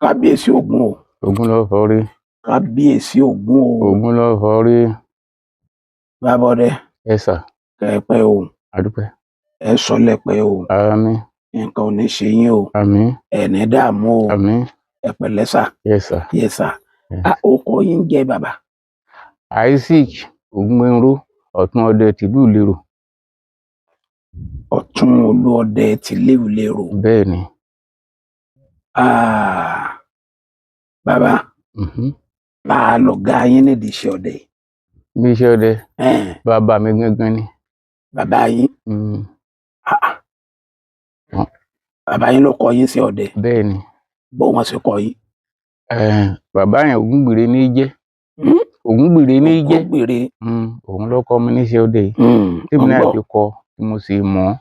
kábíyèsí Ògún o. Ògún ló forí. kábíyèsí Ògún o. Ògún ló forí. bàbá ọdẹ. Ẹ sà. kẹpẹ o. Àdúpẹ́. ẹ sọlẹpẹ o. Àmín. nǹkan ò ní ṣe yín o. Àmín. ẹni dààmú o. Àmín. ẹ pẹ̀lẹ́ sà. Yes sir. Yes sà. ó kọ yín jẹ bàbá. Isaac Ògúngbénró ọ̀tún ọdẹ tìlú Ìlérò. ọ̀tún olú ọdẹ tìlú Ìlérò. Bẹ́ẹ̀ ni. bàbá. máa lọ ga yín nídìí iṣẹ́ ọdẹ. Bí iṣẹ́ ọdẹ. Bàbá mi gangan ni. bàbá yín. bàbá yín ló kọ yín sí ọdẹ. Bẹ́ẹ̀ ni. bó wọn ṣe kọ yín. Bàbá yẹn Ògúngbèrè ní í jẹ́. Ògúngbèrè ní í jẹ́. Ògúngbèrè. Òun ló kọ́ mi níṣẹ́ ọdẹ yìí. Tèmi náà ti kọ́ tí mo sì mọ̀ ọ́.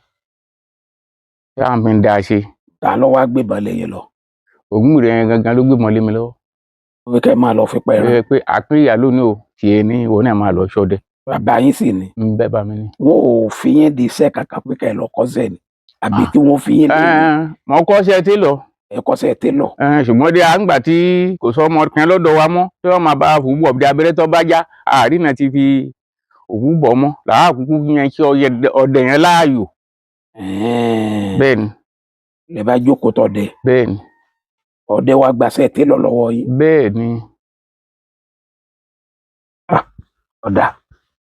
Tí àwọn fi ń dá a ṣe. ta ló wá gbébọn lé yín lọ. Ògúngbèrè yẹn gangan ló gbébọn lé mi lọ́wọ́. ó kẹ́ máa lọ fi pẹ́ẹ́rẹ́. Pé àpéyà lónìí o tiẹ̀ ní òun náà máa lọ ṣọdẹ. bàbá yín sì ni. Bẹ́ẹ̀ bá mi ní. wọn ò fi yín di iṣẹ́ kankan pé kẹ́ ẹ lọ kọ́ṣẹ́ ni àbí kí wọ́n fi yín lé ní. mo kọ́ṣẹ́ télọ̀. ẹ kọ́ṣẹ́ télọ̀. ṣùgbọ́n dé àgbà tí kò sọ ọmọ kan lọ́dọ̀ wa mọ́ tí wọ́n máa bá òwú bọ̀ bí abẹ́rẹ́ tó bá já àárín náà ti fi òwú bọ̀ mọ́ làá kúkú yẹn kí ọdẹ yẹn láàyò. bẹ́ẹ̀ ni. lè bá jókòó tọdẹ. bẹ́ẹ̀ ni. ọdẹ wa gbàṣẹ́ télọ̀ lọ́wọ́ yín. bẹ́ẹ̀ ni. ọ̀dà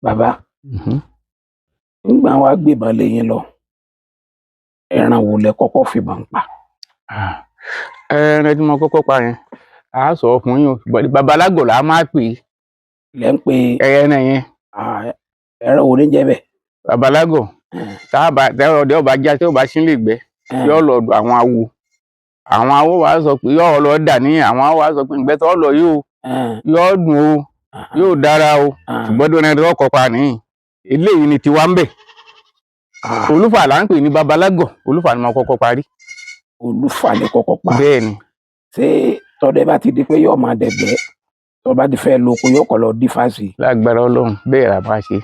bàbá. nígbà wa gbébọn lé yín lọ ẹran wo lẹ kọ́kọ́ fìbọn pa. ẹran tí mo kọ́kọ́ pa yẹn a sọ fún yín o babalágọ̀ là á máa pè é. lẹ́ ń pe ẹran yẹn. ẹran wo ní jẹ́ bẹ́ẹ̀. babalágọ̀ tẹ ọdẹ ọba já tí ọba sílẹ̀ gbẹ yóò lọ dùn àwọn awo wa sọ pé yóò lọ dà ní àwọn awo wa sọ pé ìgbẹ́ tó lọ yóò dùn o yóò dára o ṣùgbọ́n tó ẹni tó kọ́ pa nìyí eléyìí ni tiwa ń bẹ̀. Olúfà là ń pè ní babalágọ̀ Olúfà ni mo kọ́kọ́ parí. Olúfà ni kọ́kọ́ pa. bẹ́ẹ̀ ni. ṣé tọdẹ bá ti di pé yóò máa dẹ̀gbẹ́ tó bá ti fẹ́ lóko yóò kọ́ lọ dífá sí i. lágbára Ọlọ́run bẹ́ẹ̀ là máa ṣe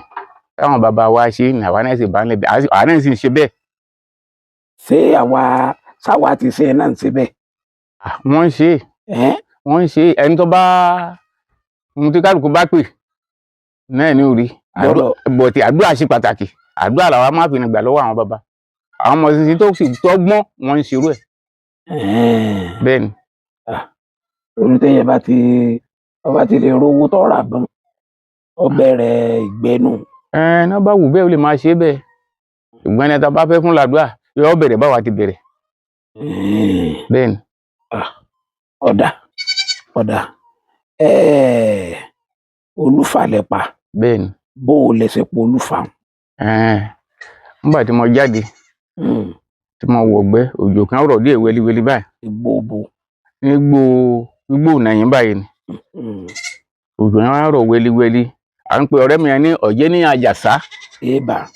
táwọn bàbá wa ṣe ní àwa náà sì bá ń lẹ̀ bẹ́ẹ̀ àwa náà sì ń ṣe bẹ́ẹ̀. ṣé sáwa ti ṣe náà ń ṣe bẹ́ẹ̀. wọ́n ń ṣe wọ́n ń ṣe ẹni tó bá ohun tí kálukú bá pè náà ní orí bọ̀tì àdúrà ṣe pàtàkì àdúrà làwa máa fi gbà lọ́wọ́ àwọn bàbá àwọn ọmọ sísìn tó sì tọ́gbọ́n wọn ń ṣerú ẹ̀. bẹ́ẹ̀ ni. olùtẹ̀yẹ bá ti lè rówó tó rà gan ó bẹ̀rẹ̀ ìgbẹ́nu. náà bá wù bẹ́ẹ̀ ó lè máa ṣe bẹ́ẹ̀ ṣùgbọ́n ẹni tá a bá fẹ́ fún làdúrà yóò bẹ̀rẹ̀ báwa ti bẹ̀rẹ̀. bẹ́ẹ̀ ni. ọ̀dà Olúfà lẹ pa. bẹ́ẹ̀ ni. bó o lè ṣe po Olúfà. nígbà tí mo jáde tí mo wọ̀gbẹ́ òjò kan rọ̀ díẹ̀ wẹliwẹli báyìí. igbó nàyìn báyìí ni òjò yẹn rọ̀ wẹliwẹli à ń pe ọ̀rẹ́ mi yẹn ní ọ̀jẹ́ ní Àjàsá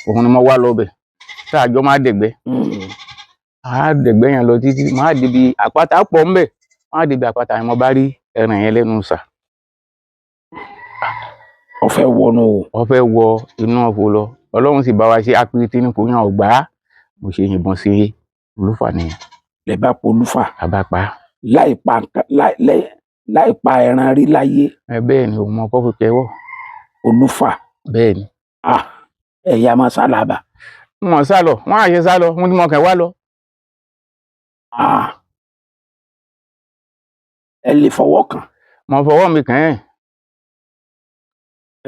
òun ni mo wá lọ́bẹ̀ tá a jọ máa dẹ̀gbẹ́ yẹn lọ títí máa débi àpáta pọ̀ ńbẹ̀ máa débi àpáta yẹn mo bá rí ẹran yẹn lẹ́nu sà. ó fẹ́ wọ inú ọ̀fọ̀ lọ Ọlọ́run sì bá wa ṣe apiriti ní kò yàn ọgbà mo ṣe yìnbọn sí Olúfà nìyẹn. lè bá po Olúfà. àbá pa. láì pa ẹran rí láyé. bẹ́ẹ̀ ni òun ọkọ fi kẹwọ́. Olúfà. bẹ́ẹ̀ ni. ẹ̀yà máa sálàbà. wọn sá lọ wọn àṣẹ sá lọ wọn ti mọ kẹ wá lọ. ẹ lè fọwọ́ kàn. mo fọwọ́ mi kàn ẹ́.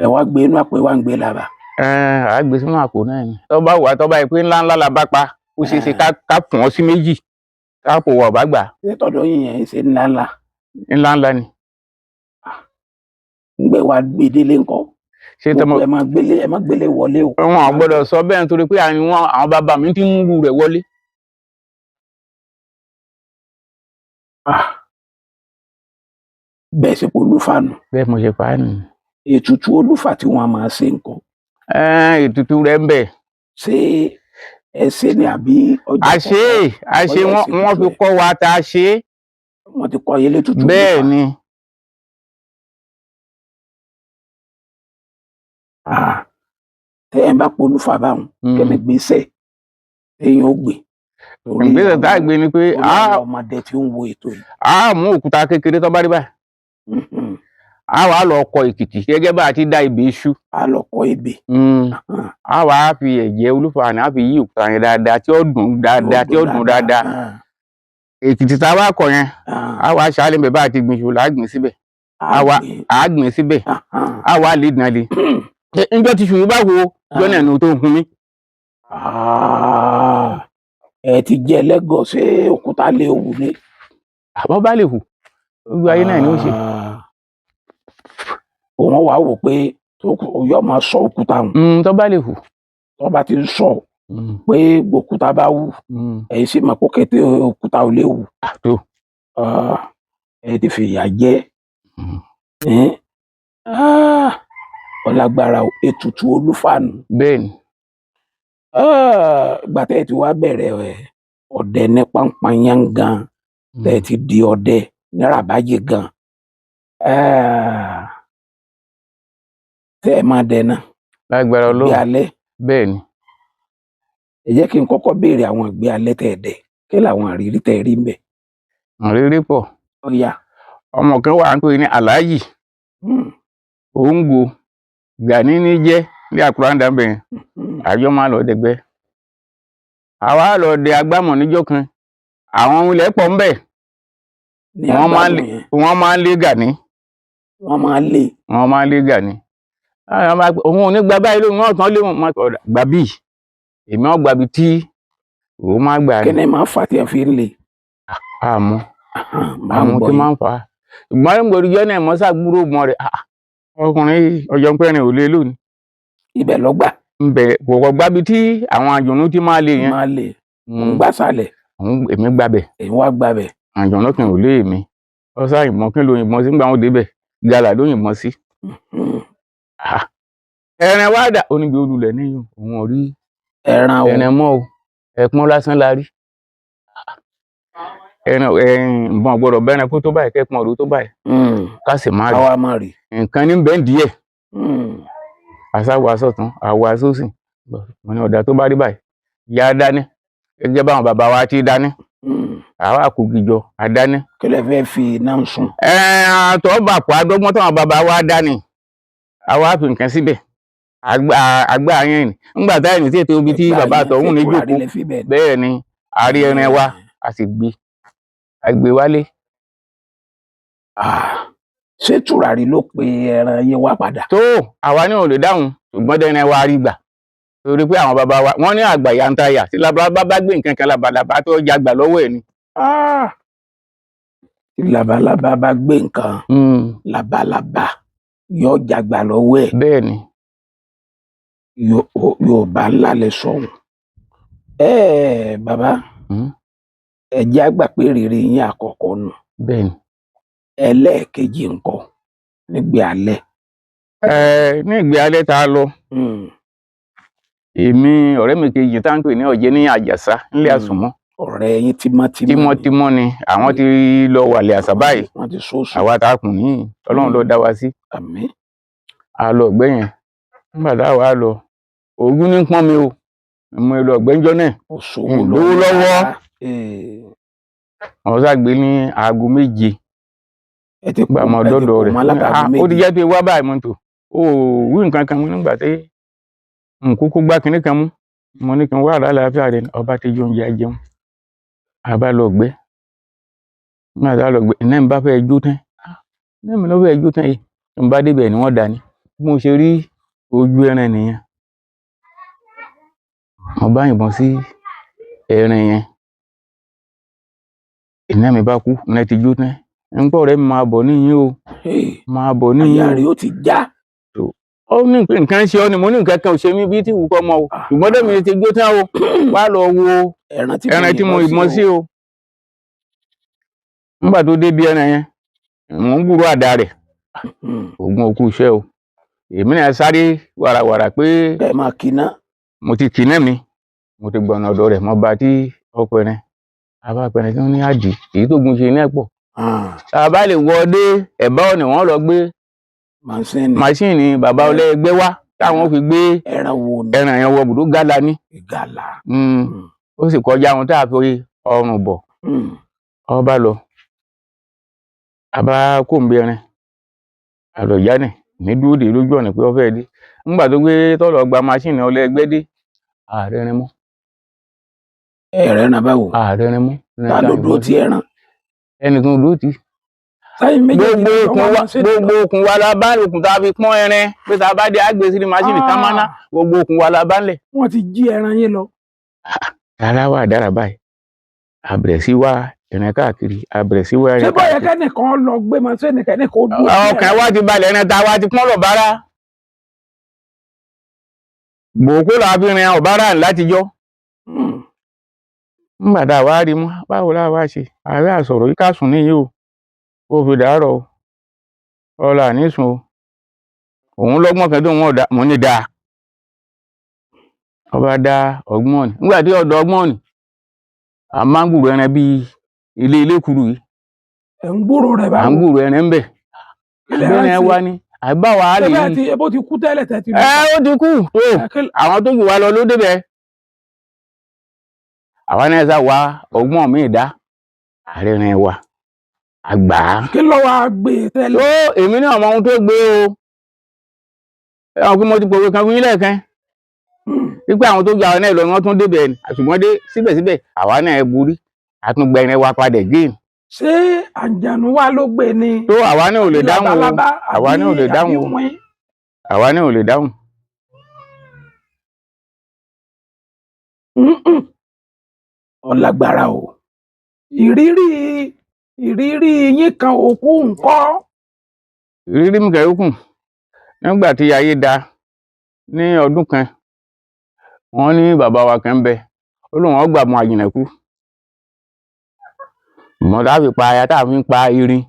ẹ wá gbé inú àpò wá ń gbé lába. àgbè sínú àpò náà ni. tó bá wà tó bá yẹ pé ńláńlá la bá pa ó ṣeé ṣe ká fún ọ sí méjì káàpò wà bá gbà. ṣé tọ̀dọ̀ yín yẹn ṣe ńláńlá. ńláńlá ni. ń gbé wa gbèdélé ńkọ́. ṣé tọmọ ẹ má gbélé wọlé o. wọn ò gbọ́dọ̀ sọ bẹ́ẹ̀ nítorí pé àwọn bàbá mi ti ń múlù rẹ̀ wọlé. bẹ́ẹ̀ ṣe po Olúfà nù. bẹ́ẹ̀ mo ṣe pa á nù. ètùtù Olúfà tí wọ́n máa ṣe nǹkan. ètùtù rẹ̀ ń bẹ. ṣé ẹ ṣe ni àbí ọjọ́ àṣe wọ́n fi kọ́ wa tá a ṣe. wọ́n ti kọ́ yé létùtù Olúfà. bẹ́ẹ̀ ni. tẹ́ ẹ bá po Olúfà báwọn kẹ́mi gbèsè téèyàn ó gbé. ìgbésẹ̀ tá a gbé ni pé ọmọdé tí ń wo ètò yìí. a mú òkúta kékeré tó bá rí báyìí a wá lọ kọ èkìtì gẹ́gẹ́ bá a ti dá ebè iṣu. A lọ kọ ebè. A wá fi ẹ̀jẹ̀ Olúfààní a fi yí òkúta yẹn dáadáa tí ó dùn dáadáa èkìtì tá a wá kọ yẹn a wá ṣáálẹ̀ bẹ́ẹ̀ bá a ti gbìn iṣu là á gbìn síbẹ̀ a gbìn síbẹ̀ a wá lè dàn lé njọ́ tí iṣu yìí bá wo jọ́nà ẹnu tó hun mí. Ẹ ti jẹ ẹlẹ́gọ̀ ṣé òkúta lè hù ní. Àbọ̀ bá lè hù ojú ayé náà ni ó ṣe. Wọ́n wá wò pé yóò máa sọ òkúta hùn. Tó bá lè hù. Tó bá ti ń sọ pé òkúta bá hù ẹ̀yin sì mọ̀ pé kété òkúta ò lè hù. Ẹ ti fìyà jẹ. Ọlágbára ètùtù Olúfààní. Bẹ́ẹ̀ni. Ìgbà tẹ́ ẹ ti wá bẹ̀rẹ̀ ọdẹ ní Pánpányán gan tẹ́ ẹ ti di ọdẹ ní Ràbájì gan tẹ́ ẹ máa dẹ̀nà. Lágbára Ọlọ́run. Ìgbé alẹ́. Bẹ́ẹ̀ni. Ẹ jẹ́ kí n kọ́kọ́ béèrè àwọn ìgbé alẹ́ tẹ́ ẹ dẹ̀ kí làwọn àrírí tẹ́ ẹ rí ń bẹ̀. Àrírí pọ̀. Ó yá. Ọmọ kan wà ń pè ní Aláàjì Òǹgò Gani ní jẹ́ ní Àkúràndà bẹ̀rẹ̀ àjọ máa lọ dẹgbẹ́. Àwa lọ dẹ agbámọ̀ níjọ́ kan àwọn ilẹ̀ pọ̀ ń bẹ̀. Wọ́n máa ń lé Gani. Wọ́n máa ń lé Gani. Òun ò ní gba báyìí lóhùn wọn tán lé wọn máa gbà bí èmi ọ̀ gbà bí tí òun máa gbà ní. Kí ni máa fà tí ẹ fi ń lé? Àmọ́ tí máa ń fà á. Ìgbọ́n ń gbòòrò jẹ́ náà mọ́sá gbúrò mọ́ rẹ̀ ọkùnrin ọjọ́ ń pẹ́rin ò lé lónìí. Ibẹ̀ lọ gbà. Kò gbà bí tí àwọn àjọ̀nú ti máa lé yẹn. Ń gbà sálẹ̀. Èmi gbà bẹ̀. Èmi wá gbà bẹ̀. Àjọ̀nú kan ò lé èmi. Ọ̀sá ìmọ̀ kí ló yìnbọn sí gbà wọn débẹ̀ gàlà ló yìnbọn sí. Ẹran wá dà oníbi olùlẹ̀ níyùn òun ò rí ẹran mọ́ o ẹ̀pọ́n lásán la rí. Ìbọn gbọ́dọ̀ bẹ́ran kó tó báyìí kẹ́pọ́n ọ̀rọ̀ tó báyìí ká sì má rí. Nǹkan ní bẹ́ẹ̀ díẹ̀. Àṣàwọ̀ àṣọ̀tún àwọ̀ àṣọ̀sìn mo ní ọ̀dà tó bá rí báyìí yá dání gẹ́gẹ́ báwọn bàbá wa ti dání. Àwa kò gìjọ àdání. Kí lẹ fẹ́ fi náà sùn? Àtọ̀ bàpọ̀ adọ́gbọ́n táwọn bàbá wa dání àwa fi nǹkan síbẹ̀ àgbà yẹn ni ńgbà táyà ní tí ètò ibi tí bàbá àtọ̀hún ní jókòó bẹ́ẹ̀ ni àrí ẹran wa a sì gbé wálé. Ṣé tùràrí ló pe ẹran yẹn wá padà? Tó àwa ní ò lè dáhùn ṣùgbọ́n dẹ́rẹ́ wa rí gbà torí pé àwọn bàbá wa wọ́n ní àgbà yantaya tí labalábá bá gbé nǹkan kan labalábá tó jagbà lọ́wọ́ ẹ̀ ni. Tí labalábá bá gbé nǹkan labalábá yóò jagbà lọ́wọ́ ẹ̀. Bẹ́ẹ̀ ni. Yorùbá ńlá lẹ sọ̀hún. Bàbá ẹ jẹ́ àgbà pé rere yín àkọ́kọ́ nù. Bẹ́ẹ̀ ni. Ẹlẹ́ẹ̀kejì ńkọ́ nígbé alẹ́. Ní ìgbé alẹ́ tá a lọ èmi ọ̀rẹ́ mi kejì tá ń pè ní Ọ̀jẹ́ ní Àjàsá nílé Àsùnmọ́. Ọ̀rẹ́ yín tímọ́tímọ́ ni àwọn ti lọ wàlẹ̀ àṣà báyìí. Wọ́n ti sóòsù. Àwa tá a kùn ní Ọlọ́run ló dá wa sí. Àmín. A lọ ọ̀gbẹ́ yẹn nígbà tá a wà lọ ògún ní pọ́n mi o mo lọ ọ̀gbẹ́njọ́ náà lówó lọ́wọ́ wọ́n ṣàgbé ní aago 7 gbà mọ́ dọ́dọ̀ rẹ̀ ó ti jẹ́ pé wá báyìí mọ́tò ó wí nǹkan kan mú nígbà tí nkúkú gbá kinní kan mú mo ní kí n wá àlàáfíà rẹ̀ ọba tí jó oúnjẹ jẹun àbá lọ gbé nígbà tá a lọ gbé iná mi bá fẹ́ jó tán iná mi lọ́ fẹ́ jó tán yìí n bá débẹ̀ ni wọ́n dání bí mo ṣe rí ojú ẹran nìyẹn mo bá yìnbọn sí ẹran yẹn iná mi bá kú iná ti jó tán ń pọ̀ rẹ̀ máa bọ̀ níyìn o máa bọ̀ níyìn o. Àyà rẹ̀ ó ti já. Ó ní nǹkan ṣe ọ́ ni mo ní nǹkan kan ò ṣe mí bí tí wù kọ́ mọ́ o ṣùgbọ́n dẹ́mi ti jó tán o wá lọ wo ẹran tí mo yìnbọn sí o. Nígbà tó dé bí ẹran yẹn mò ń gbúrò àdá rẹ̀ oògùn òkú iṣẹ́ o èmi náà sáré wàràwàrà pé ẹ máa kíná. Mo ti kíná mi mo ti gbọ̀nà ọ̀dọ̀ rẹ̀ mo bá tí ọkọ̀ ẹ̀rẹ́ abápẹ̀rẹ̀ tí wọ́n ní àdì èyí tó gun ṣe iná pọ̀. Tàbá lè wọ dé ẹ̀bá ọ̀nà wọn lọ gbé máṣíìnì bàbá ọlẹ́gbẹ́ wá táwọn fi gbé ẹran yẹn wọ bùdó gálà ní. ó sì kọjá ohun tá a fi ọrùn bọ̀ ọba lọ àbá kòǹbẹrin àlọ̀jánì ní dúró dè lójú ọ̀nà pé ó fẹ́ dé nígbà tó gbé tọ́lọ̀ gba máṣíìnì ọlẹ́ ẹgbẹ́ dé ààrẹ rin mọ́. ẹ̀rẹ́ náà báwo. ààrẹ rin mọ́. ta ló dúró ti ẹran. ẹnìkan ò dúró ti. gbogbo okùn wa la bá okùn tá a fi pọ́n ẹran pé tá a bá dé àgbè sí ní máṣíìnì tá máná gbogbo okùn wa la bá lẹ̀. wọ́n ti jí ẹran yín lọ. rárá wà dára báyìí àbẹ̀rẹ̀ sí wá ẹran káàkiri àbẹ̀rẹ̀ sí wá ẹran káàkiri. ṣé bóyá kẹ́nìkan lọ gbé máṣíìnì kẹ́nìkan ó dúró. ọkàn wa ti balẹ̀ ẹran tá a wá ti pọ́n lọ bára. gbòókó la fi rin ọ̀bára látijọ́. nígbà tá a wá rí mú báwo la wá ṣe ààrẹ àsọ̀rọ̀ yìí ká sùn níyì o ó fi dàárọ̀ o ọ̀la nísùn o òun lọ́gbọ́n kan tó wọn ọ̀dà mọ́ ní dáa ọba dá ọgbọ́n ni nígbà tí ọ̀dọ̀ ọgbọ́n ni a máa ń gbúrò ẹran bíi ilé kuru yìí. ẹ̀ ń gbúrò rẹ̀ báwo. à ń gbúrò ẹran ń bẹ̀ ẹran wa ni àbá wa á lè yí. ẹ bó ti kú tẹ́lẹ̀ tẹ́tí. ó ti kú tó àwọn tó jù wá lọ ló débẹ̀. àwa náà sá wa ọgbọ́n mi dá àárẹ̀rìn wa àgbà. kí ló wá gbé tẹ́lẹ̀. ó èmi náà mọ ohun tó gbé o ẹ̀wọ̀n pé mo ti pòwe kan fún yín lẹ́ẹ̀kan wípé àwọn tó gbé àwọn náà lọ ni wọ́n tún débẹ̀ ni àṣùgbọ́n dé síbẹ̀síbẹ̀ àwa náà borí àtúngbẹ̀rin wa padà géèmù. ṣé àǹjànú wa ló gbé ni. tó àwa náà ò lè dáhùn o àwa náà ò lè dáhùn o àwa náà ò lè dáhùn. ọlágbára o ìrírí yín kan òkú ńkọ́. ìrírí mi kàn kù nígbà tí ayé da ní ọdún kan wọ́n ní bàbá wa kan ń bẹ ó lóun ọgbà mọ àjìnàkú mọ tá a fi pa aya tá a fi ń pa irin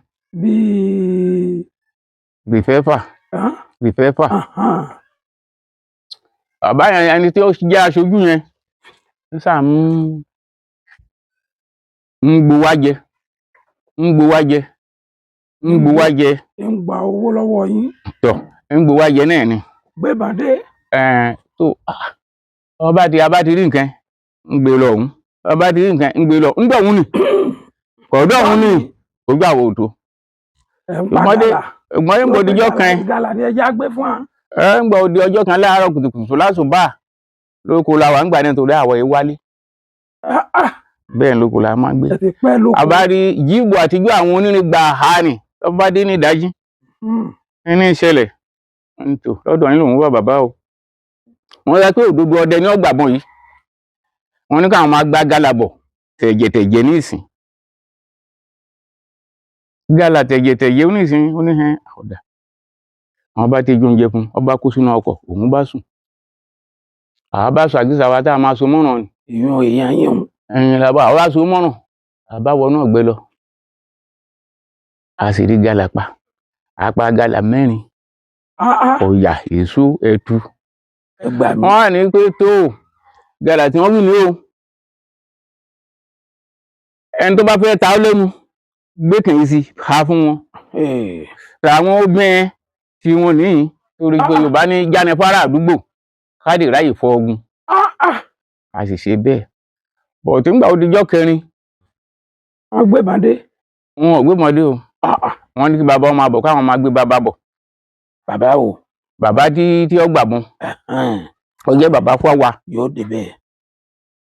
bíi fẹ́fà bàbá yẹn ẹni tí ó jẹ́ aṣojú yẹn ń sà ń gbowá jẹ ń gba owó lọ́wọ́ yín. tọ ń gbowá jẹ náà ni. gbé bàdé. tó ọba ti rí nǹkan ń gbé lọ ọ̀hún ọba ti rí nǹkan ń gbé lọ ń gbọ ọ̀hún ni kọ̀ọ̀dọ̀ ọ̀hún ni ojú àwọn òtó. ìmọ̀dé ń gbòdì ọjọ́ kan ń gbòdì ọjọ́ kan láàárọ̀ kùtùkùtù lásùbà lóko la wà ń gbà nítorí àwọ̀ yìí wálé. bẹ́ẹ̀ lóko la máa gbé. àbárí jíìbù àtijọ́ àwọn onírin gba àhá ni lọ́ba dé ní ìdájí. ní ìṣẹ̀lẹ̀ lọ́dọ̀ yín lòun wà bàbá o. wọ́n yẹ pé òdodo ọdẹ ní ọgbàbọ̀n yìí. wọ́n ní káwọn máa gbá gálà bọ̀ tẹ̀jẹ̀tẹ̀jẹ̀ ní ìsìn. gálà tẹ̀jẹ̀tẹ̀jẹ̀ ní ìsìn ó ní hẹ́n àkọ́dà. àwọn bá tẹ́jú oúnjẹ fún ọba kó sínú ọkọ̀ òun bá sùn. àwa bá sọ àgísà wa tá a máa so mọ́ràn ni. ìyún èèyàn yín o. ẹ̀yìn làbá àwa so mọ́ràn àbá wọnú ọ̀gbẹ́ lọ. a sì rí gálà pa apá gálà mẹ́rin ọ̀yà èso ẹ̀tù. wọ́n wà ní pé tó gálà tí wọ́n wù ní o ẹni tó bá fẹ́ ta ó lẹ́nu gbé kìí sí ha fún wọn. àwọn obìnrin tí wọ́n níyìn torí pé Yorùbá ní jáde fara àdúgbò káàdì ráyè fọ ogun. a sì ṣe bẹ́ẹ̀ bọ̀ tí ń gbà ó dijọ́ kẹrin. wọ́n gbé bàdé. wọn ò gbé bàdé o. wọ́n ní kí bàbá ọmọ àbọ̀ káwọn máa gbé bàbá bọ̀. bàbá o. bàbá tí ó gbà bọ́n. ó jẹ́ bàbá fún wa. yóò dé bẹ́ẹ̀.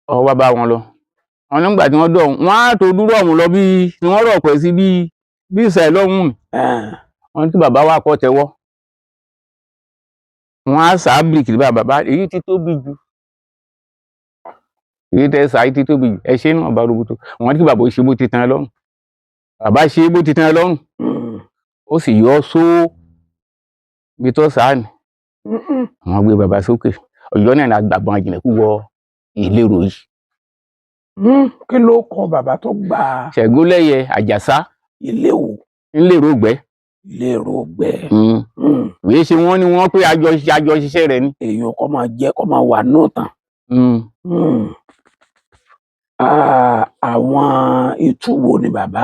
ọ wá bá wọn lọ. wọn nígbà tí wọ́n dọ̀ wọ́n á tó dúró ọ̀hún lọ bí wọ́n rọ̀ pẹ̀ sí bí ìsẹ̀ lọ́hùn. wọ́n ní kí bàbá wa kọ́ tẹ́wọ́. wọ́n á sá bíríkì bá bàbá èyí tí tóbi jù. èyí tẹ́ sá èyí tí tóbi jù ẹ ṣe náà bá roboto. wọ́n ní kí bàbá ṣe bó ti tán ẹ lọ́rùn. bàbá ṣe bó ti tán ẹ lọ́rùn. ó sì yọ sóó bí tó sáà ni. wọ́n gbé bàbá sókè Ọ̀yọ́ náà la gbàgbọ́n Àjìnàkú wọ Ìlérò yìí. kí ló kọ bàbá tó gbà. Ṣẹ̀gúnlẹ́yẹ Àjàsá. Ìléwò. Ńlérògbẹ́. Ìlérògbẹ́. wèé ṣe wọ́n ní wọ́n pé àjọ ṣiṣẹ́ rẹ̀ ni. èèyàn kọ́ máa jẹ́ kọ́ máa wà náà tán. àwọn itú wo ni bàbá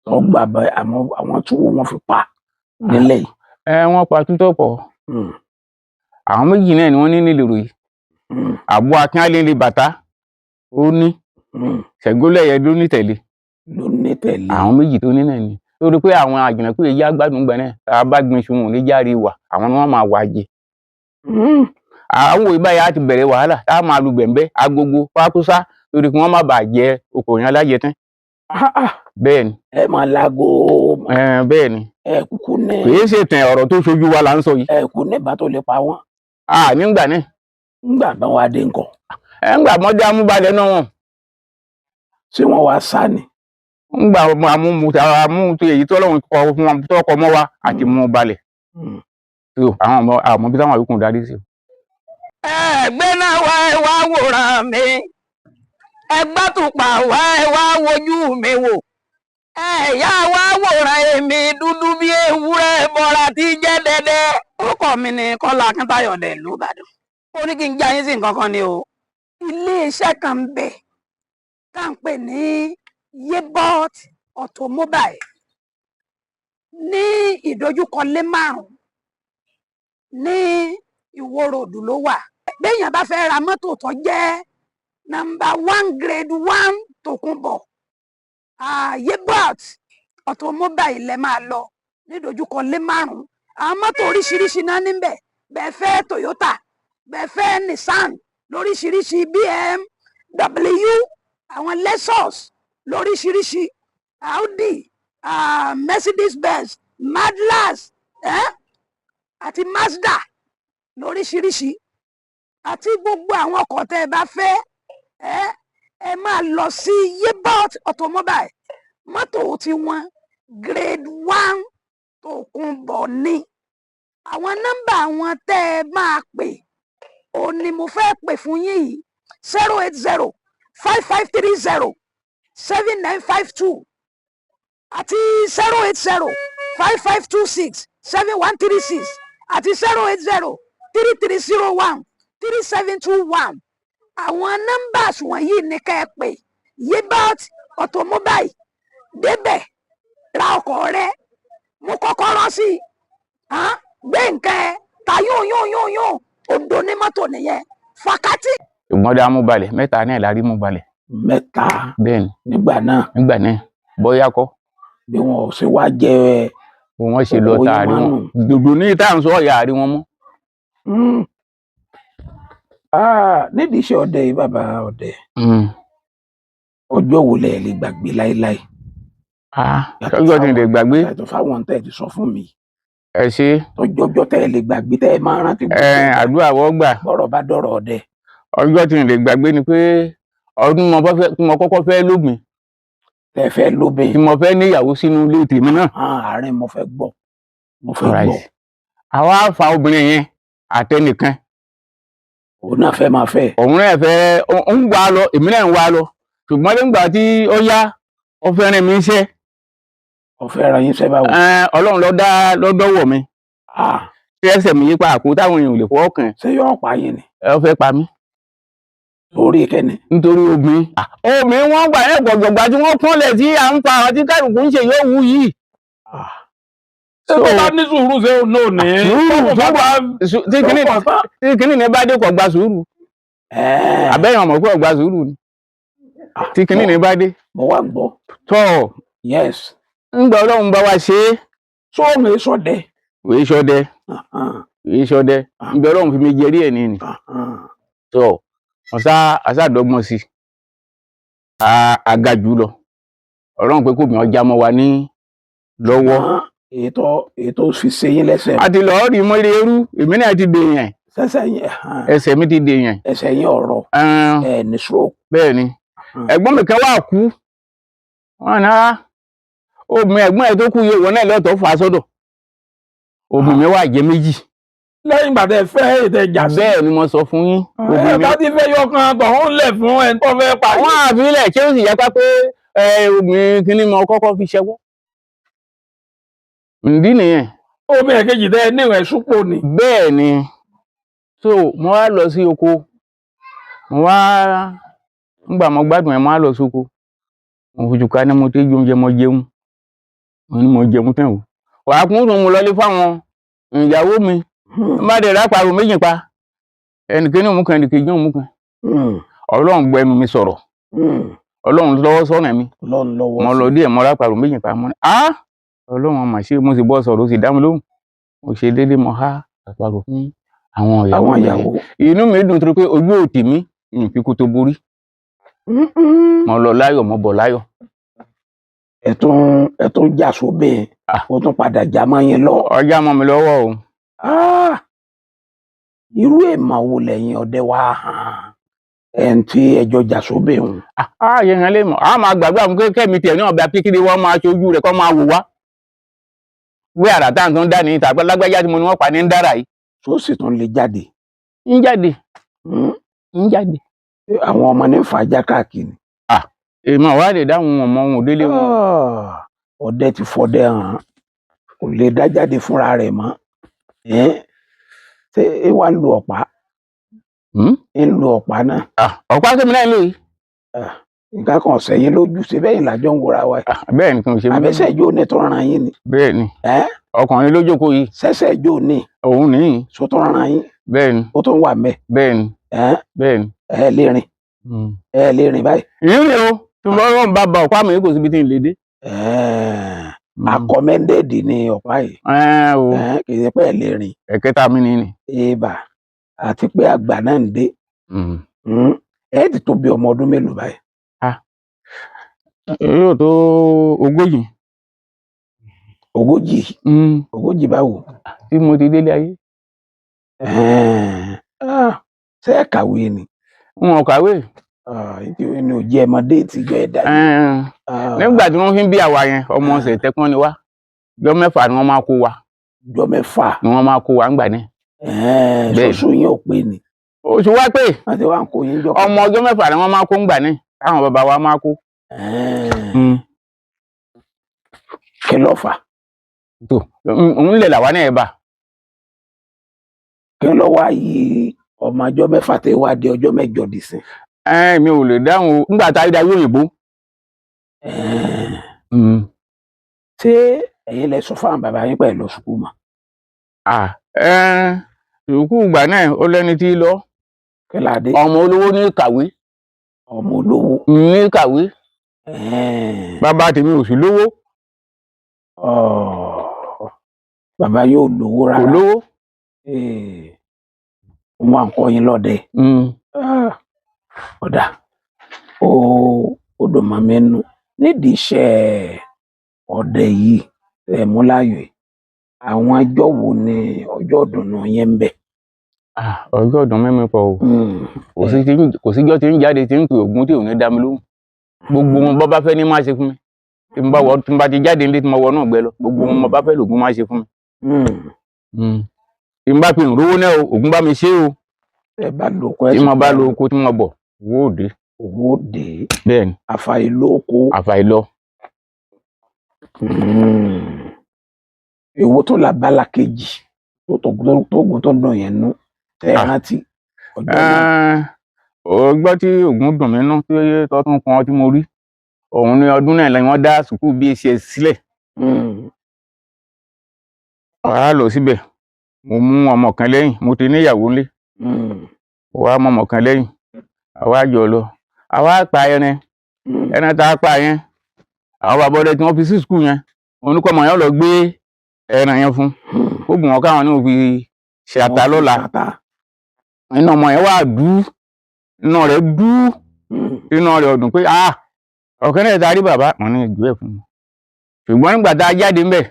wọn gbà bẹ́ẹ̀ àwọn itú wo wọ́n fi pa nílẹ̀ yìí. wọ́n pa tútọ̀ pọ̀. àwọn méjì náà ni wọ́n ní nílùú yìí. Àbú Akínálé ní Bàtá ó ní Ṣẹ̀gólẹ́yẹ ló ní tẹ̀lé àwọn méjì tó ní náà ni lórí pé àwọn àjànàkú èyí agbádùn gbẹ náà tá a bá gbin iṣu wọn ní járe wà àwọn ni wọ́n máa wá jẹ àwọn òye báyìí á ti bẹ̀rẹ̀ wàhálà tá a máa lu bẹ̀m̀bẹ́ agogo pákúsá lórí kí wọ́n má bàa jẹ oko yẹn alájẹ tán bẹ́ẹ̀ ni ẹ máa lágo bẹ́ẹ̀ ni ẹ kúkú ní kì í ṣe tẹ̀ ọ̀rọ̀ tó ṣojú wa là ń sọ yìí ẹ kú níbà tó lè pa wọ́n nígbà náà nígbà bá wá dé nǹkan ńgbà mọ́dé amúbalẹ̀ náà wọ̀n ṣé wọ́n wá sá ni ńgbà amútu èyí tó lọ́wọ́ kọ fún wọn tó kọ mọ́ wa àti mú balẹ̀ àwọn ọmọ bí táwọn àyíkùn darí sí. ẹgbẹ́ náà wá wòran mi ẹgbẹ́ tùpà wá wojú mi wò ẹ̀yà wá wòran èmi dúdú bí ewúrẹ́ bọ́ra tí jẹ́ dẹ́dẹ́. orúkọ mi ni Kọ́lá Akíntayọ̀ dẹ̀ ìlú Ìbàdàn. ó ní kí n já yín sí nǹkan kan ni o. iléeṣẹ́ kan ń bẹ tá à ń pè ní Yebot Automobile ní ìdojúkọ lé márùn-ún ní Ìwó Road ló wà. béèyàn bá fẹ́ ra mọ́tò tó jẹ́ number 1 grade 1 Tòkunbọ̀ Yebot Automobile lẹ máa lọ nídojúkọ lé márùn-ún. àwọn mọ́tò oríṣiríṣi náà níbẹ̀ bẹ́ẹ̀ fẹ́ Toyota bẹ́ẹ̀ fẹ́ Nissan lóríṣiríṣi BMW àwọn Lexus lóríṣiríṣi Audi Mercedes Benz Madlas àti Mazda lóríṣiríṣi àti gbogbo àwọn ọkọ̀ tẹ́ ẹ bá fẹ́ ẹ máa lọ sí Yebot Automobile. mọ́tò tí wọ́n grade 1 Tòkunbọ̀ ní. àwọn nọ́mbà wọn tẹ́ ẹ máa pè ó ní mo fẹ́ pè fún yín yìí 080 5530 7952 àti 080 5526 7136 àti 080 3301 3721. àwọn nọ́mbàs wọ̀nyí ní ká ẹ pè Yebot Automobile débẹ̀ ra ọkọ̀ rẹ mú kọ́kọ́rọ́ sí gbé nǹkan ẹ ta yóò òdo ní mọ́tò nìyẹn fàkátì. ìmọ̀dé amúbalẹ̀ mẹ́ta náà la rí mú balẹ̀. mẹ́ta bẹ́ẹ̀ ni nígbà náà bóyá kọ́ bí wọn ò ṣe wá jẹ wọ́n ṣe lọ taari wọn dòdò ní ìta ń sọ ọ̀yà àrí wọn mọ́. nídìí iṣẹ́ ọdẹ yìí bàbá ọdẹ ọjọ́ wo lẹ lè gbàgbé láéláé. ọjọ́ tí n lè gbàgbé. yàtọ̀ fáwọn tẹ́ ẹ ti sọ fún mi. ẹ ṣe. ọjọ́ tẹ́ ẹ lè gbàgbé tẹ́ ẹ máa rántí. àdúrà wọ́n gbà. bọ́rọ̀ bá dọ̀rọ̀ ọdẹ. ọjọ́ tí n lè gbàgbé ni pé ọdún tí mo kọ́kọ́ fẹ́ lóbìn. tẹ́ fẹ́ lóbìn. tí mo fẹ́ níyàwó sínú ilé tèmi náà. àárín mo fẹ́ gbọ́. gbọ́. àwa fa obìnrin yẹn àtẹnìkan. òun náà fẹ́ máa fẹ́. òun náà fẹ́ ń wá lọ èmi náà ń wá lọ ṣùgbọ́n nígbà tí ó yá ó fẹ́ràn mi iṣẹ́. ó fẹ́ràn yín iṣẹ́ báwo. Ọlọ́run lọ́dọ̀wọ̀ mi. tí ẹsẹ̀ mi yípa àpò táwọn èèyàn ò lè fọwọ́ kàn. ṣé yóò pa yín ni. ẹ fẹ́ pa mí. torí kẹ́ni. nítorí obìnrin. obìnrin wọn gbà yẹn gbọ̀gbọ̀gbà tí wọ́n kúnlẹ̀ tí à ń fa àwọn tí kálukú ń ṣe yóò wú yìí. ṣé tó bá ní sùúrù ṣé ò náà ní. tí kìnnì ní bá dé kò gba sùúrù. àbẹ́yàn mọ̀ pé kò gba sùúrù ni. tí kìnnì ní bá dé. mo wá gbọ́. tọ́ yes. ńgbà Ọlọ́run bá wa ṣe é. sóòmù ìṣọdẹ. òye ṣọdẹ. òye ṣọdẹ. ńgbà Ọlọ́run fi mi jẹrí ẹ̀ ní ni. tọ́ àṣàdọ́gbọ́n sí àgàjù lọ. Ọlọ́run pé kò mi ọjà mọ́ wa ní lọ́wọ́. ètò fi ṣe yín lẹ́sẹ̀. a ti lọ́ọ́ rí mọ́lẹ̀ eru èmi náà ti dè yẹn. ẹsẹ̀ mi ti dè yẹn. ẹsẹ̀ yín ọ̀rọ̀ ní stroke. bẹ́ẹ̀ ni ẹ̀gbọ́n mi kan wà kú wọn náà obìnrin ẹ̀gbọ́n ẹ̀ tó kú yìí wọn náà lọ́tọ̀ fà á sọ́dọ̀ obìnrin mi wà jẹ́ méjì. lẹ́yìn ìgbà tẹ́ fẹ́ ètò ìjà sí. bẹ́ẹ̀ ni mo sọ fún yín. ẹ̀ka ti fẹ́ yọkan tọ̀hún lẹ̀ fún ẹni tó fẹ́ pa. àwọn àfilẹ̀ kí ó sì yapa pé obìnrin kìíní mo kọ́kọ́ fi ṣẹ́wọ́. ǹdí nìyẹn. obìnrin kejì tẹ́ níwẹ̀ súpò ni. bẹ́ẹ̀ ni so mo wá lọ sí oko mo wá ńgbà mo gbádùn ẹ̀ mo wá lọ sí oko mo fojú ká ní mo tẹ́jú oúnjẹ mo jẹun mo ní mo jẹun tán o wàá kún un mo lọlé fáwọn ìyàwó mi má dẹ̀ rápàrọ̀ méjì pa ẹnìkan ní òun kan ẹnìkejì òun kan Ọlọ́run gbọ́ ẹnu mi sọ̀rọ̀ Ọlọ́run lọ́wọ́ sọ́nà mi Ọlọ́run lọ́wọ́ mo lọ díẹ̀ mo ráparò méjì pa mọ́ ní Ọlọ́run mà ṣe mo sì bọ́ sọ̀rọ̀ ó sì dá mi lóhùn mo ṣe déédéé mo há àparò fún àwọn ìyàwó inú mi dùn torí pé ojú òtì mi fi kú tó borí mo lọ láyọ̀ mo bọ̀ láyọ̀. ẹ tún jà sóbìn ó tún padà já mọ́ yín lọ. Ọjà mọ́ mi lọ́wọ́ o. Irú èèmọ̀ wo lẹ́yìn ọdẹ wá hàn tí ẹjọ́ jà sóbìn òun. Yẹn lè mọ̀ a máa gbàgbé àwọn kékeré mi tiẹ̀ ní ọ̀bẹ kékeré wọn máa ṣojú rẹ̀ kọ́ máa wò wá. Wé àràtà tó ń dá ní ìta pé lágbájá tí mo ní wọ́n pa ní ń dára yìí. Tó sì tún lè jáde. Ń jáde. Ń jáde. Àwọn ọmọ ní fàájà káàkiri. Èèmọ̀ wá lè dáhùn ọmọ òun délé wọn. Ọdẹ ti fọdẹ hàn kò lè dá jáde fúnra rẹ̀ mọ́. Ṣé ẹ wá ń lo ọ̀pá? Ń lo ọ̀pá náà. Ọ̀pá tèmi náà ń lò yìí. Nǹkan kan sẹ́yìn lójú ṣe bẹ́ẹ̀ lájọ́ ń wòra wa. Bẹ́ẹ̀ ni kò ṣe mí. Àbẹ́sẹ̀ ìjó ní tó ràn yín ni. Bẹ́ẹ̀ ni. Ọkùnrin ló jókòó yìí. Sẹ́sẹ̀ ìjó ní. Òun nìyí. So tó ràn yín. Bẹ́ẹ̀ ni. Ó tún wà mẹ́. Bẹ́ẹ̀ ni. Bẹ́ẹ̀ ni. Ẹ lè rìn. Ẹ lè rìn báyìí. Ìrìn o tí wọ́n bá ba ọ̀pá mi kò síbi tí ń lè dé. Recommended ni ọ̀pá yìí. Kì í ṣe pé ẹ lè rìn. Ẹ̀kẹta mi ni. Ibà àti pé àgbà náà ń dé. Ẹ ti tó bí ọmọ ọdún mélòó báyìí? Yóò tó 40. 40? 40 báwo? Tí mo ti délé ayé. Ṣé ẹ kàwé ni? Wọn ò kàwé. Ní ò jẹ́ ọmọdé ìtìjọ́ ẹ̀dá. Nígbà tí wọ́n fi ń bí àwa yẹn ọmọ ọ̀sẹ̀ tẹ́kún ni wá. Ọjọ́ 6 ni wọ́n máa kó wa. Ọjọ́ 6? Ni wọ́n máa kó wa ńgbà ní. Ṣoṣù yín ò pé ni. Oṣù wá pé. Wọ́n ti wá ń kó yín jọ. Ọmọ ọjọ́ 6 ni wọ́n máa kó ńgbà ní. Táwọn bàbá wa máa kó. Kí ló fà? Òun lè làwa náà ẹ̀ bà. Kí ló wá yí ọmọ ọjọ́ 6 tẹ́ wá di ọjọ́ 8 dìsìn? Mi ò lè dáhùn nígbà tá a dá òyìnbó. Ṣé ẹ̀yin lẹ sọ fún bàbá yín pẹ̀lú sùkúù mọ́? Sùkúù ìgbà náà ó lẹ́ni tí lọ. Kíládé? Ọmọ olówó ní kàwé. Ọmọ olówó? Ní kàwé. Bàbá tèmi ò sí lówó. Bàbá yóò lówó rárá. Kò lówó. Wọ́n ń kọ́ yín lọ́dẹ. Ọ̀dà ó dùn mọ́ mi nú nídìí iṣẹ́ ọdẹ yìí ẹ̀ mú láàyò yìí. Àwọn ọjọ́ wo ni ọjọ́ ìdùnnú yẹn ń bẹ? Ọjọ́ ọdún mẹ́mi pọ̀ o. Kò síjọ́ tí ń jáde tí ń pè Ògún tí ò ní dá mi lóhùn. Gbogbo wọn bọ́ bá fẹ́ ní máa ṣe fún mi. Tí mo bá ti jáde nílé tí mo wọ náà gbẹ lọ. Gbogbo wọn bá fẹ́ lògún máa ṣe fún mi. Tí mo bá fi ìrówó náà o, Ògún bá mi ṣe o. Ẹ bá lo oko ẹ tí mo bá lo oko tí mo bọ̀, owó òde. Owó òde. Bẹ́ẹ̀ni. Àfàìlóko. Àfàìlọ. Èwo tó la bala kejì tó gùn tó dùn yẹn nú tẹ rántí ọjọ́ náà. Ọgbọ́n tí Ògún dùn mí nú tí tọ́tún kan tí mo rí òun ní ọdún náà lẹ́yìn wọ́n dá sùkúù BCS sílẹ̀. Wàá lọ síbẹ̀ mo mú ọmọ kan lẹ́yìn mo ti níyàwó ńlé. Wàá mọ ọmọ kan lẹ́yìn àwa jọ lọ àwa pa ẹran tá a pa yẹn àwọn bàbá ọdẹ tí wọ́n fi sí sùkúù yẹn oníkọ́mọ yẹn lọ gbé ẹran yẹn fún ó bùn wọn káwọn ní òfin ṣe ata lọ́la iná ọmọ yẹn wà dú iná rẹ̀ dú iná rẹ̀ ọdún pé ọ̀kẹ́ náà ta rí bàbá wọn ní ìjú ẹ̀ fún mi ṣùgbọ́n nígbà tá a jáde ńbẹ̀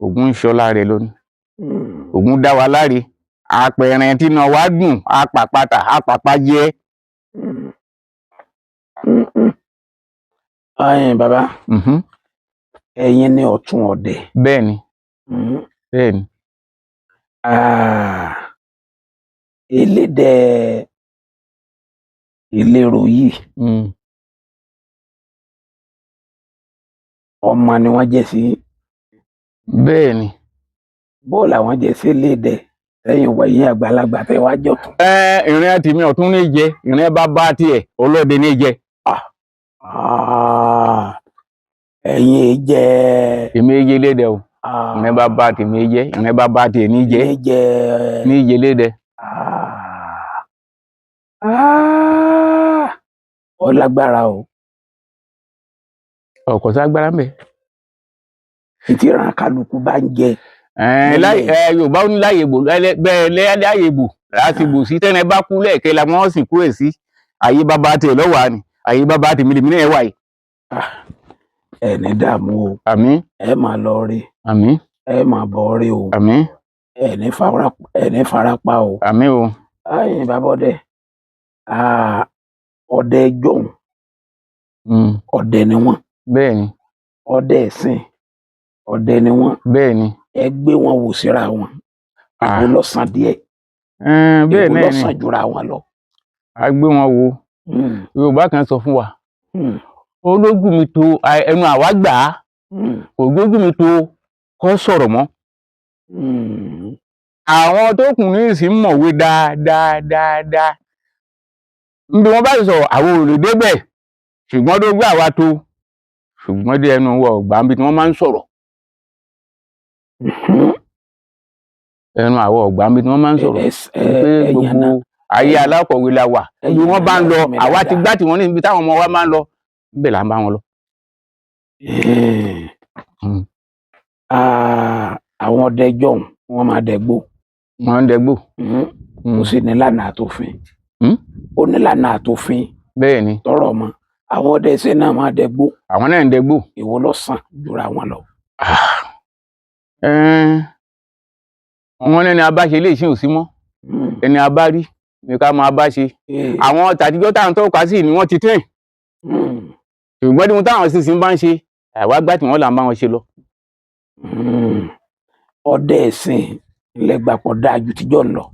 Ògún ń ṣọlá rẹ̀ lónìí Ògún dá wa láre àpẹẹrẹ tí iná wa dùn apàpàtà apàpà jẹ. Bàbá ẹ̀yin ní ọ̀tún ọdẹ. Bẹ́ẹ̀ni. Bẹ́ẹ̀ni. Elédè Ìlérò yìí ọmọ ni wọ́n jẹ́ sí. Bẹ́ẹ̀ni. Bó làwọn jẹ́ sí elédè lẹ́yìn wẹ̀yìn àgbàlagbà tẹ́ wá jọ tún. Ìrìn àti mi ọ̀tún ní jẹ ìrìn bá bá tiẹ̀ ọlọ́dẹ ní jẹ. Ẹ̀yin jẹ́. Èmi jẹ lédè o. Ìrìn bá bá tèmi jẹ ìrìn bá bá tiẹ̀ ní jẹ. Ní jẹ lédè. ọlágbára o. ọkọ̀ ságbára ń bẹ̀. ìtìràn kálukú bá ń jẹ. Yorùbá ó ní láyè bò bẹ́ẹ̀ láyè bò láti bò sí tẹ́nẹ bá kú lẹ́ẹ̀kẹ́ la wọ́n sì kú ẹ̀ sí àyè bàbá tẹ̀ lọ́wọ́ àní àyè bàbá tèmi lèmi náà wà yìí. ẹni dààmú o. àmín. ẹ máa lọ rí. àmín. ẹ máa bọ̀ rí o. àmín. ẹni farapa o. àmín o. ayin bàbá ọdẹ ọdẹ jọ̀hún ọdẹ ni wọ́n. bẹ́ẹ̀ ni. ọdẹ ẹ̀sìn ọdẹ ni wọ́n. bẹ́ẹ̀ ni. ẹ gbé wọn wò síra wọn. èwo ló sàn díẹ̀. bẹ́ẹ̀ náà ni èwo ló sàn jura wọn lọ. a gbé wọn wo. Yorùbá kan sọ fún wa ológun mi tó ẹnu àwa gbà á ògbógun mi tó kọ́ sọ̀rọ̀ mọ́. àwọn tó kù ní ìsìn mọ̀wé dáadáa níbi wọ́n bá sọ̀rọ̀ àwọn ò lè débẹ̀ ṣùgbọ́n tó gbà wá tó ṣùgbọ́n dé ẹnu wọ ọgbà níbi tí wọ́n máa ń sọ̀rọ̀. ẹnu àwọn ọgbà níbi tí wọ́n máa ń sọ̀rọ̀ pé gbogbo ayé alákọ̀wé la wà bí wọ́n bá ń lọ àwa ti gbá tí wọ́n ní ibi táwọn ọmọ wa máa ń lọ níbẹ̀ là ń bá wọn lọ. àwọn ọdẹ jọ̀hún wọ́n máa dẹgbó. wọ́n ń dẹgbó. ó sì ní lànà àtòfin. ó ní lànà àtòfin. bẹ́ẹ̀ ni. tọrọ mọ àwọn ọdẹ ẹsẹ náà máa dẹgbó. àwọn náà ń dẹgbó. èwo ló sàn jura wọn lọ. wọ́n ní ẹni abáṣe lè ṣe òsí mọ́ ẹni abárí ní ká máa bá ṣe. àwọn tàtijọ́ táwọn tó kà sí ni wọ́n ti tẹ̀. ṣùgbọ́n tí wọ́n táwọn sísìn bá ń ṣe àwa gbá tí wọ́n là ń bá wọn ṣe lọ. ọdẹ ẹ̀sìn lẹ́gbàpọ̀ dáa ju tíjọ́ ń lọ.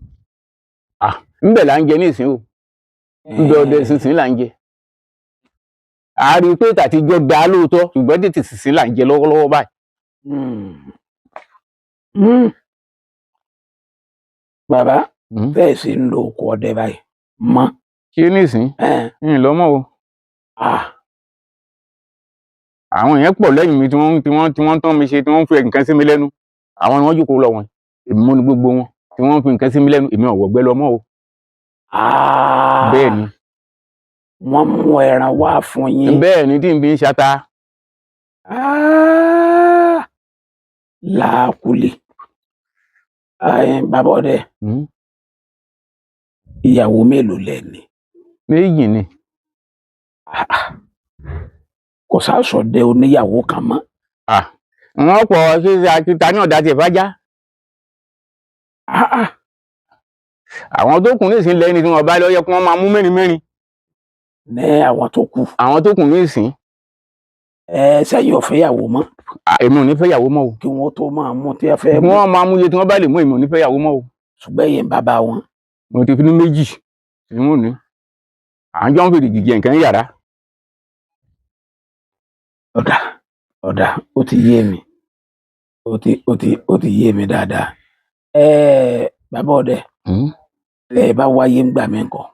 ńbẹ̀ là ń jẹ ní ìsìn o ńbẹ̀ ọdẹ sísìn là ń jẹ. a rí i pé tàtijọ́ dáa lóòótọ́ ṣùgbọ́n tètè sísìn là ń jẹ lọ́wọ́lọ́wọ́ báyìí. bàbá bẹ́ẹ̀ sì ń lo oko ọdẹ báyìí mọ́. ṣé nísìn ń lọ́mọ́ o. àwọn èèyàn pọ̀ lẹ́yìn mi tí wọ́n tán mi ṣe tí wọ́n fi nǹkan sí mi lẹ́nu àwọn ni wọ́n jókòó lọ wọn èmi mú ní gbogbo wọn tí wọ́n fi nǹkan sí mi lẹ́nu èmi ò wọ̀gbẹ́ lọ mọ́ o. bẹ́ẹ̀ ni. wọ́n mú ẹran wá fún yín. bẹ́ẹ̀ ni tí n fi ń ṣata. làákùlì bàbá ọdẹ ìyàwó mélòó lẹ ní. méjì ni. kò sáṣọdẹ oníyàwó kan mọ́. wọ́n pọ̀ ṣíṣe akíta ní ọ̀dà tiẹ̀ fájá. àwọn tó kù nísìn lẹ́ni tí wọ́n bá lọ yẹ kí wọ́n máa mú mẹ́rin. ní àwọn tó kù. àwọn tó kù nísìn. sẹ́yìn ò fẹ́yàwó mọ́. èmi ò ní fẹ́yàwó mọ́ o. kí wọ́n tó máa mú tí ẹ fẹ́ mú. wọ́n máa mú iye tí wọ́n bá lè mú èmi ò ní fẹ́yàwó mọ́ o. ṣùgbọ́n yẹn bàbá wọn. mo ti fi ní méjì tí wọ́n ní. à ń jọ ń fèrè jìjẹ nǹkan yàrá. ọ̀dà ó ti yé mi ó ti yé mi dáadáa. bàbá ọdẹ ẹ bá wáyé ń gbà mí nǹkan.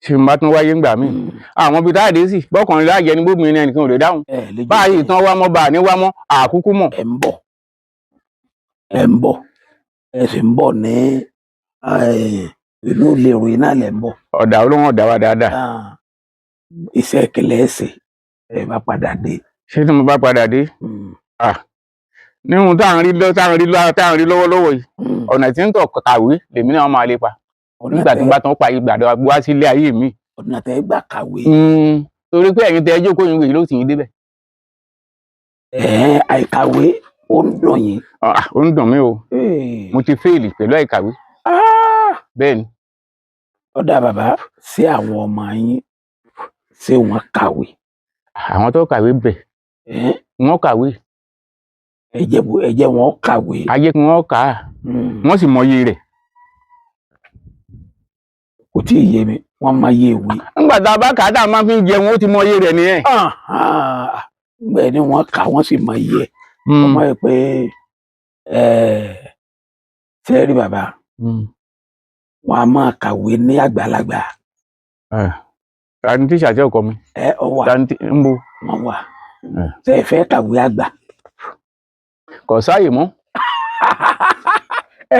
ṣé n bá tún wáyé ń gbà mí àwọn ibi táàdé sì bọ́kùnrin láàjẹ ní gbóbìnrin ní ẹnìkan ò lè dáhùn. báyìí tán wá mọ́ bá a ní wá mọ́ àkúkú mọ̀. ẹ ń bọ̀ ẹ sì ń bọ̀ ní ìlú ìlérò iná lẹ̀ ń bọ̀. ọ̀dà olóhùn ọ̀dà wa dáadáa. iṣẹ́ ìkẹlẹ̀ ẹ̀sìn ẹ bá padà dé. ṣé tí mo bá padà dé. níhun táwọn rí lọ́wọ́lọ́wọ́ yìí ọ̀nà tí ń tọ̀ kàwé lèmi náà máa lépa nígbà tí n bá tán pa ìgbàdo wá sílé ayé mi. ọ̀nà tẹ́ gbà kàwé. torí pé ẹ̀yin tẹ́ ẹ jókòó yín wèé ló sì yín débẹ̀. àìkàwé ó ń dùn yín. ó ń dùn mí o mo ti fẹ́ẹ̀lì pẹ̀lú àìkàwé. bẹ́ẹ̀ ni. ó dá bàbá sí àwọn ọmọ yín ṣé wọ́n kàwé. àwọn tó kàwé bẹ̀ wọ́n kàwé. ẹ jẹ́ wọn kàwé. ayé kí wọ́n kà á wọ́n sì mọyì rẹ̀. kò tí ì yé mi wọ́n máa yé ìwé. nígbà tá a bá kà á tá a máa fi ń jẹun ó ti mọyì rẹ̀ nìyẹn. bẹ́ẹ̀ ni wọ́n kà wọ́n sì mọ iye ẹ̀. wọ́n mọ̀ pé sẹ́ẹ̀rì bàbá wọn a máa kàwé ní àgbàlagbà. tani tíṣà tí ọkọ mi. ọ wà ń bo. wọn wà ṣe é fẹ́ kàwé àgbà. kò sáàyè mọ́. ẹ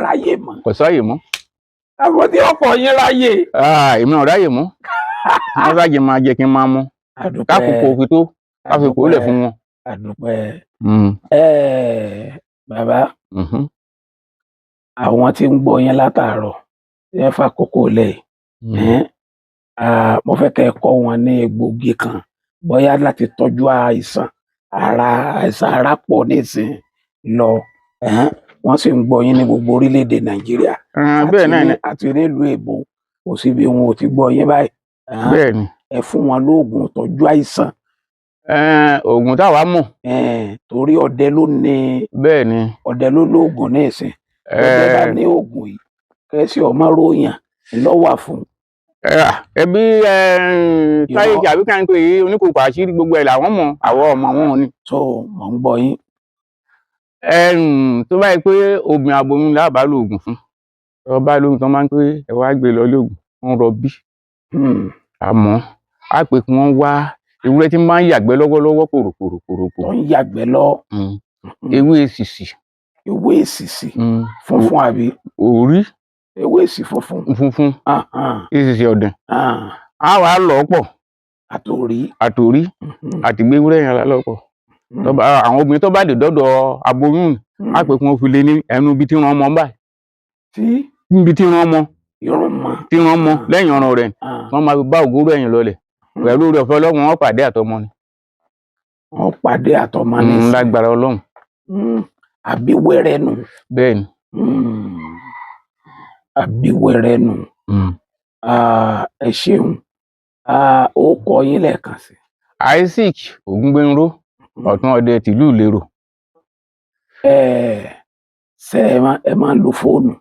ráyè mọ́. kò sáàyè mọ́. àwọn tí ọkọ yín ráyè. èmi ò ráyè mọ́. wọ́n ṣàjẹ́ máa jẹ́ kí n máa mú kákòókò àdúpẹ́ òfin tó káfíkò lẹ̀ fún wọn. àdúpẹ́. Mm. Bàbá Mhm. àwọn tí ń gbọ́ yín látàárọ̀ ẹ fàkókò lẹ̀ Mm. mo fẹ́ kẹ́ ẹ kọ́ wọn ní egbògi kan bóyá láti tọ́jú àìsàn ara pọ̀ nísìn lọ wọ́n sì ń gbọ́ yín ní gbogbo orílẹ̀-èdè Nàìjíríà Bẹ́ẹ̀ náà ni. àti nílùú èbó kò síbi wọn ò ti gbọ́ yín báyìí. Bẹ́ẹ̀ ni. Ẹ fún wọn lóògùn tọ́jú àìsàn. Oògùn táwa mọ̀. Torí ọdẹ ló ní. Bẹ́ẹ̀ ni. Ọdẹ ló lóògùn ní ìsìn. Ọdẹ bá ní oògùn yìí kẹ́sì ọmọ ròyàn lọ́wà fún. Ẹbí táyé àbí ká ń pè é oníkòkò àṣírí gbogbo ẹ̀ làwọn mọ̀ àwọn ọmọ wọn ni. So mò ń gbọ́ yín. Tó bá yẹ pé obìnrin aboyún lábàá lóògùn fún ọba lóhun tó máa ń pé ẹ wá gbé lọ lóògùn wọn rọbí. Àmọ́ á pè kí wọ́n wá ewúrẹ́ tí máa ń yàgbẹ́ lọ́wọ́lọ́wọ́ kòròkòrò. Tó ń yàgbẹ́ lọ. Ewé èsìsì. Ewé èsìsì. Funfun àbí. Orí. Ewé èsì funfun. Funfun. Èsìsì ọ̀dàn. Á wàá lọ̀ pọ̀. Àtòrí. Àti gbé ewúrẹ́ yẹn lọ́pọ̀. Àwọn obìnrin tó bá dé dọ́dọ̀ aboyún á pè kí wọ́n fi lé ní ẹnu ibi tí wọ́n mọ báyìí. Níbi tí wọ́n mọ. Tí wọ́n mọ lẹ́yìn ọ̀ràn rẹ̀ wọ́n máa bá ògóró ẹ̀yìn lọlẹ̀ pẹ̀lú oore ọ̀fẹ́ Ọlọ́run wọ́n pàdé àtọmọ ni. Wọ́n pàdé àtọmọ ní ìsìn. Lágbára Ọlọ́run. Àbí wẹ́rẹ́ nù. Bẹ́ẹ̀ ni. Àbí wẹ́rẹ́ nù. Ẹ ṣeun. Ó kọ yín lẹ́ẹ̀kan sí. Isaac Ògúngbénró ọ̀tún ọdẹ tìlú Ìlérò. Ṣé ẹ máa ń lo fóònù?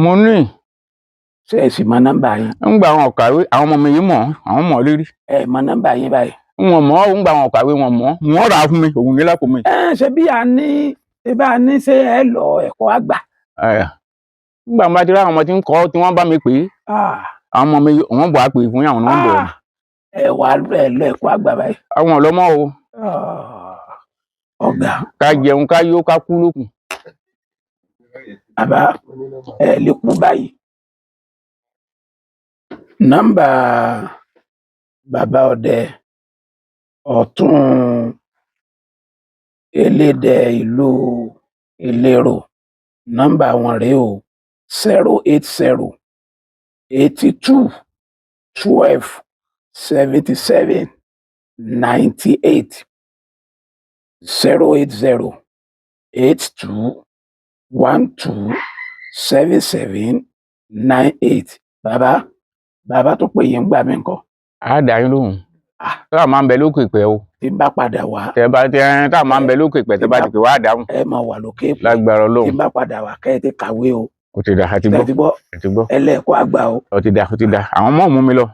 Mo ní. Ṣé ẹ sì mọ nọ́mbà yín? Ń gba àwọn ọ̀kàwé àwọn ọmọ mi yìí mọ̀ àwọn mọ̀ lérí. Ẹ mọ nọ́mbà yín báyìí. Wọ́n mọ̀ ń gba àwọn ọ̀kàwé wọn mọ̀ wọ́n rà á fún mi òun ní lápò mi. Ṣé bí a ní ṣé ẹ lọ ẹ̀kọ́ àgbà? Nígbà máa ti rí àwọn ọmọ tí ń kọ́ tí wọ́n bá mi pè é. Àwọn ọmọ mi wọ́n bọ̀ á pè fún àwọn náà ń bọ̀. Ẹ wà lọ ẹ̀kọ́ àgbà báyìí. Àwọn ọlọ́mọ o. Ọ̀gá. Ká jẹun ká yó ká kú lókun. Bàbá ẹ lè kú báyìí. Nọ́mbà bàbá ọdẹ ọ̀tún elédè ìlú Ìlérò nọ́mbà wọn rèé o 080 82 12 77 98 080 82 12 77 98. Bàbá tó pè yín gbà mí nǹkan. Á dá yín lóhùn. Tá a máa ń bẹ lókè pẹ́ o. Tí n bá padà wá. Tá a máa ń bẹ lókè pẹ́ tẹ́ bá ti pè wá dáhùn. Ẹ máa wà lókè pẹ́. Lágbára Ọlọ́run. Tí n bá padà wá kẹ́ ẹ ti kàwé o. Ó ti dà àti gbọ́. Ẹ lẹ́ẹ̀kọ́ àgbà o. Ó ti dà. Àwọn ọmọ mú mi lọ.